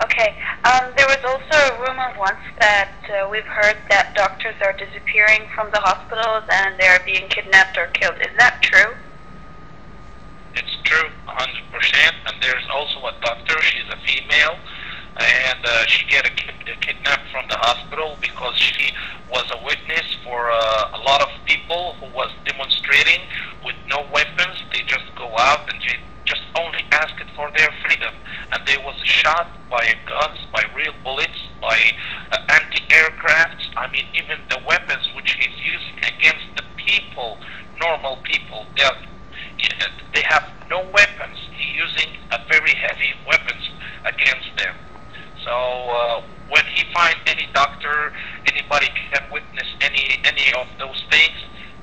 Okay. There was also a rumor once that we've heard that doctors are disappearing from the hospitals and they're being kidnapped or killed. Is that true? It's true, 100%. And there's also a doctor. She's a female, and she get kidnapped from the hospital because she was a witness for a lot of people who was demonstrating with no weapons. They just go out and just only asked for their freedom, and they was shot by guns, by real bullets, by anti-aircrafts. I mean, even the weapons which he's using against the people, normal people, they have no weapons. He's using a very heavy weapons against them. So when he finds any doctor, anybody can witness any of those things,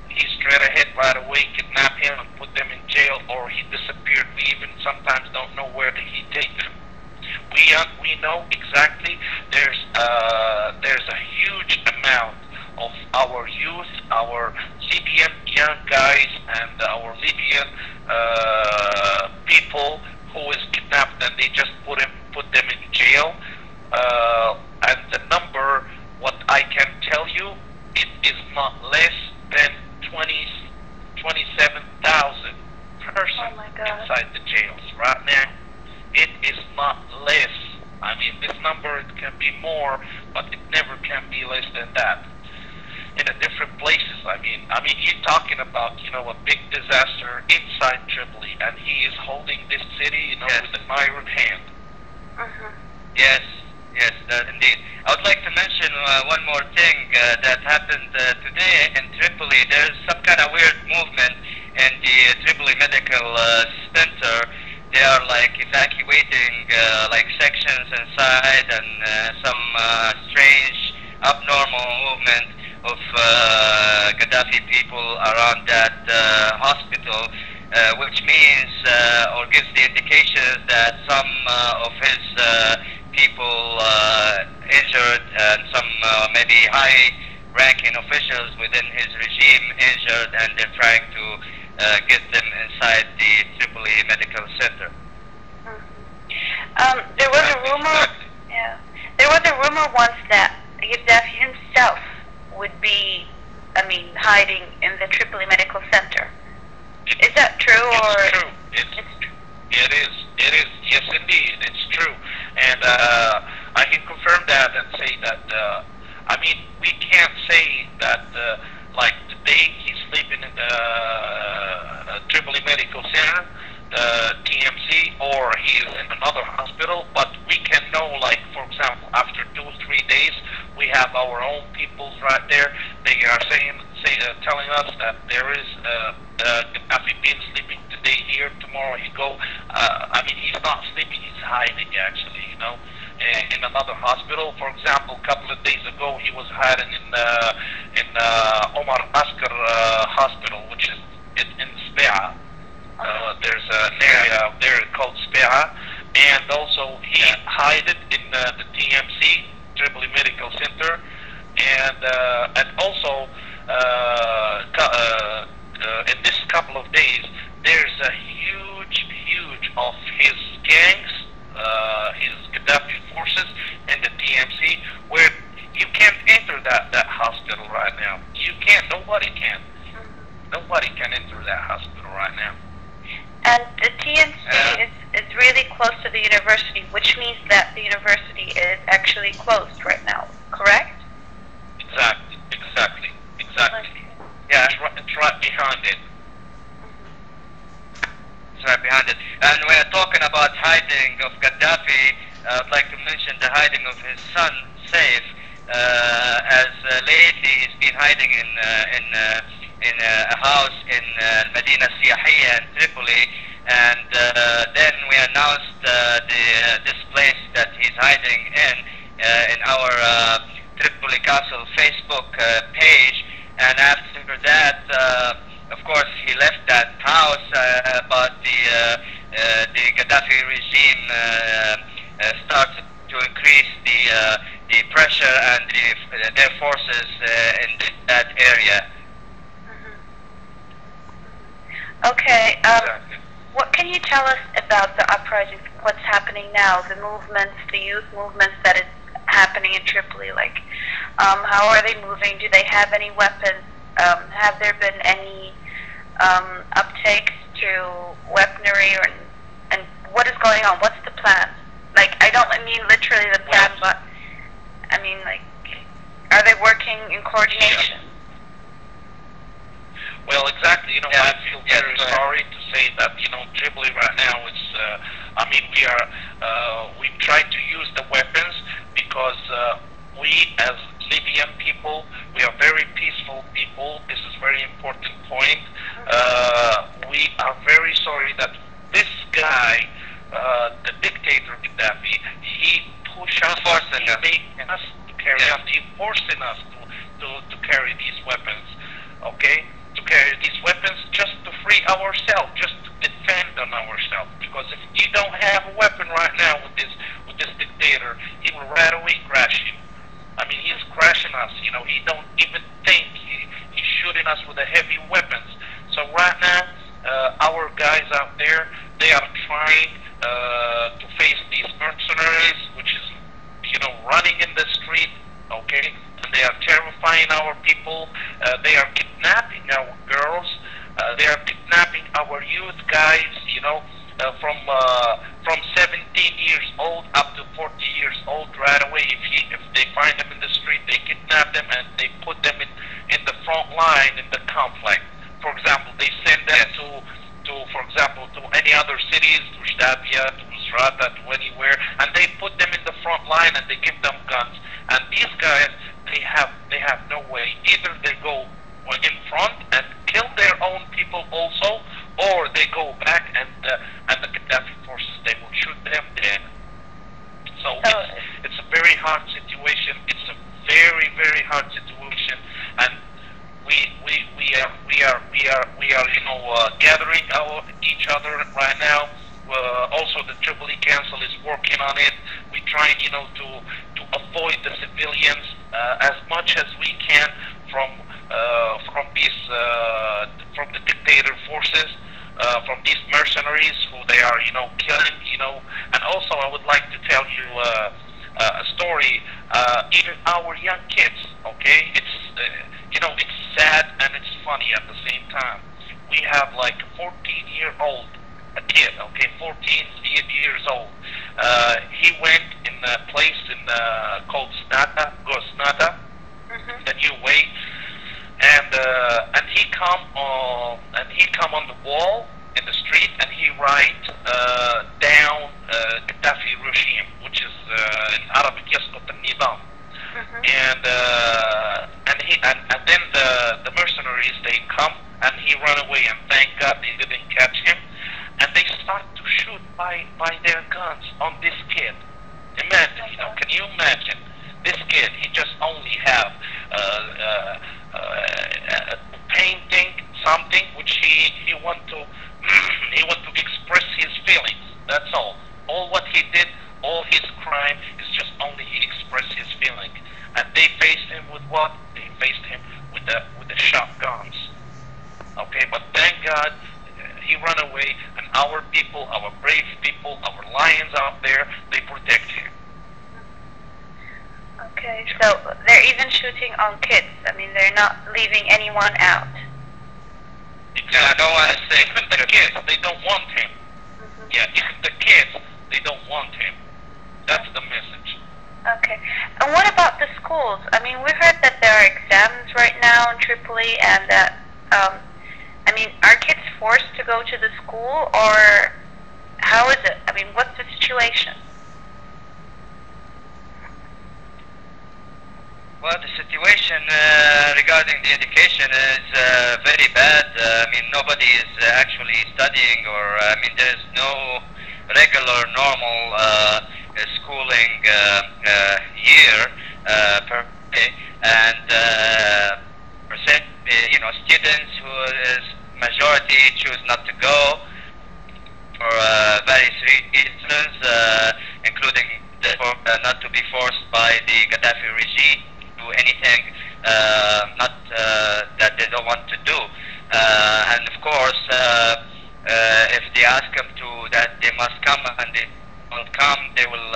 he straight ahead right away kidnap him and put them in jail, or he disappeared. We even sometimes don't know where did he take them. We know exactly there's a huge amount of our youth, our Libyan young guys, and our Libyan people who is kidnapped, and they just put them in jail. And the number, what I can tell you, it is not less than 27,000 persons inside the jails right now. It is not less. I mean, this number, it can be more, but it never can be less than that. In the different places, I mean, you're talking about, a big disaster inside Tripoli, and he is holding this city, yes, with an iron hand. Yes, indeed. I would like to mention one more thing that happened today in Tripoli. There's some kind of weird movement in the Tripoli Medical Center. They are like evacuating like sections inside, and some strange abnormal movement of Gaddafi people around that hospital, which means or gives the indications that some of his people injured, and some maybe high-ranking officials within his regime injured, and they're trying to get them inside the Tripoli Medical Center. There was a rumor. Yeah, there was a rumor once that Gaddafi himself would be, hiding in the Tripoli Medical Center. Is that true, or? It's true. It is. Yes, indeed, it's true. And I can confirm that and say that. We can't say that like today he's sleeping in the Tripoli Medical Center, the TMC, or he is in another hospital. But we can know, like, for example, after 2 or 3 days, we have our own peoples right there. They are telling us that there is Gaddafi been sleeping today here, tomorrow he go. He's not sleeping, he's hiding actually, in another hospital. For example, a couple of days ago, he was hiding in Omar Askar Hospital, which is in Sbe'a. There's an area there called Sbe'a, and also he hid in the TMC, Tripoli Medical Center, and also in this couple of days, there's a huge of his gangs, his Gaddafi forces in the TMC, where you can't enter that hospital right now. You can't. Nobody can. Nobody can enter that hospital right now. And the TMC is really close to the university, which means that the university is actually closed right now, correct? Exactly. Yeah, it's right behind it. It's right behind it. And we're talking about hiding of Gaddafi. I'd like to mention the hiding of his son, Saif, as lately he's been hiding in a house in Medina Siyahiyya in Tripoli, and then we announced this place that he's hiding in our Tripoli Council Facebook page. And after that, of course, he left that house, but the Gaddafi regime started to increase the pressure and their forces in that area. Okay. What can you tell us about the uprisings what's happening now, the movements, the youth movements that is happening in Tripoli? Like, how are they moving? Do they have any weapons? Have there been any uptakes to weaponry, and what is going on? What's the plan? Like, I don't mean literally the plan, but I mean, like, are they working in coordination? Well, exactly. You know, I feel very sorry to say that, you know, Tripoli right now is, I mean, we try to use the weapons because we as Libyan people, we are very peaceful people. This is a very important point. We are very sorry that this guy, the dictator Gaddafi, he pushed us, he made us to carry on, he forcing us to carry these weapons, okay? To carry these weapons just to free ourselves, just to defend on ourselves. Because if you don't have a weapon right now with this dictator, he will right away crash you. I mean, he's crashing us. You know, he don't even think he's shooting us with the heavy weapons. So right now, our guys out there, they are trying to face these mercenaries, which is, you know, running in the street, okay? And they are terrifying our people. They are kidnapping our girls. They are kidnapping our youth guys, you know, from 17 years old up to 40 years old right away. If they find them in the street, they kidnap them and they put them in the front line in the conflict. For example, they send them for example, to any other cities, to Shtabia, to Misrata, to anywhere, and they put them in the front line and they give them guns. And these guys, they have no way. Either they go in front and kill their own people also, or they go back and the Gaddafi forces, they will shoot them dead. So it's a very hard situation. It's a very, very hard situation, and we are you know, gathering each other right now. Also, the Tripoli Council is working on it. We're trying, you know, to avoid the civilians as much as we can from the dictator forces, from these mercenaries who they are, you know, killing, you know. And also, I would like to tell you a story. Even our young kids, okay, it's you know, it's sad and it's funny at the same time. We have like a 14-year-old, a kid, okay, 14 years old. He went in a place called Gosnata, the new way, and he come on the wall in the street and he write down Gaddafi regime, which is in Arabic يسقط النظام. And then the mercenaries, they come and he run away, and thank God they didn't catch him. And they start to shoot by their guns on this kid. Imagine, you know, can you imagine? This kid, he just only have painting something which he want to express his feelings. That's all. All what he did, all his crime is just only he expressed his feeling. And they faced him with what? They faced him with the shotguns. Okay, but thank God he ran away, and our people, our brave people, our lions out there, they protect him. Okay, so they're even shooting on kids. I mean, they're not leaving anyone out. Exactly. Even the kids, they don't want him. Yeah, even the kids, they don't want him. That's the message. Okay. And what about the schools? I mean, we heard that there are exams right now in Tripoli, and that, I mean, are kids forced to go to the school, or how is it? I mean, what's the situation? Well, the situation regarding the education is very bad. I mean, nobody is actually studying, or I mean, there is no regular, normal schooling year per day, and percent, you know, students who is majority choose not to go for various reasons, including not to be forced by the Gaddafi regime to do anything not that they don't want to do, and of course if they ask them to, that they must come and they come, they will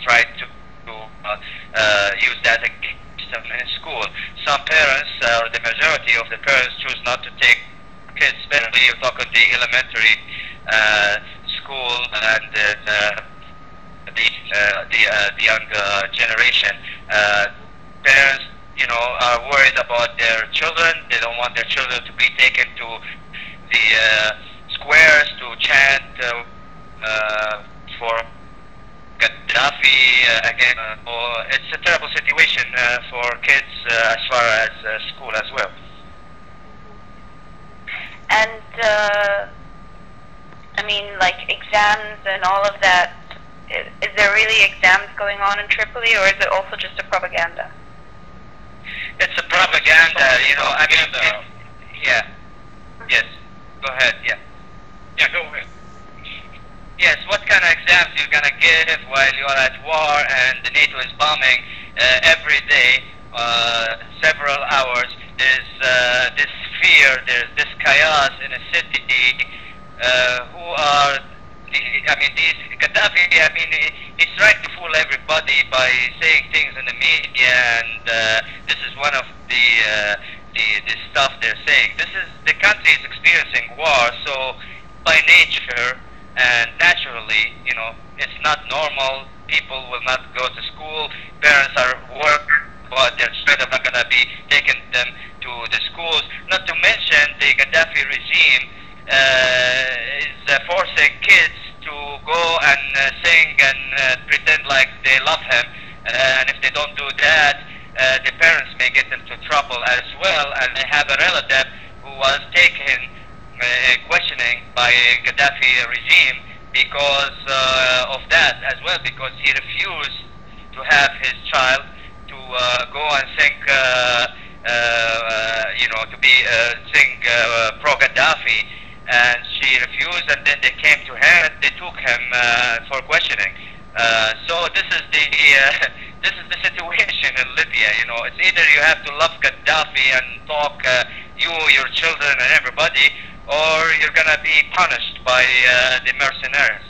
try to use that against them in school. Some parents, or the majority of the parents, choose not to take kids, especially you talk on the elementary school and the young generation. Parents, are worried about their children. They don't want their children to be taken to the squares to chant for Gaddafi again. It's a terrible situation for kids as far as school as well. And like exams and all of that, is there really exams going on in Tripoli, or is it also just a propaganda? It's a propaganda, yeah. Yes. Go ahead, yeah. Yeah, go ahead. Yes, what kind of exams you're going to give while you're at war and the NATO is bombing every day, several hours? There's this fear, there's this chaos in a city. Who are these Gaddafi? He's trying to fool everybody by saying things in the media, and this is one of the stuff they're saying. The country is experiencing war, so by nature and naturally, it's not normal. People will not go to school. Parents are working, but they're straight up not going to be taking them to the schools. Not to mention the Gaddafi regime is forcing kids to go and sing and pretend like they love him. And if they don't do that, the parents may get into trouble as well. And I have a relative who was taken questioning by Gaddafi regime because of that as well, because he refused to have his child to go and sing, sing pro-Gaddafi, and she refused, and then they came to her and they took him for questioning. So this is the situation in Libya. It's either you have to love Gaddafi and talk your children and everybody, or you're gonna be punished by the mercenaries.